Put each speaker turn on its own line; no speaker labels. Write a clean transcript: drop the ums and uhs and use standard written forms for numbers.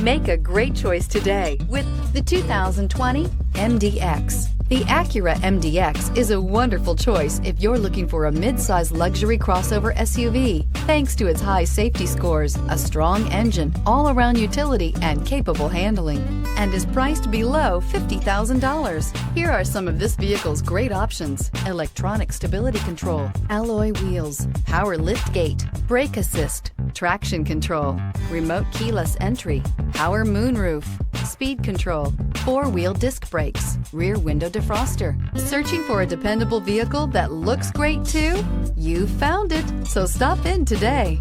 Make a great choice today with the 2020 MDX. The Acura MDX is a wonderful choice if you're looking for a mid-size luxury crossover SUV. Thanks to its high safety scores, a strong engine, all-around utility, and capable handling, and is priced below $50,000. Here are some of this vehicle's great options: electronic stability control, alloy wheels, power liftgate, brake assist, traction control, remote keyless entry, power moonroof, speed control, four-wheel disc brakes, rear window defroster. Searching for a dependable vehicle that looks great too? You found it, so stop in today.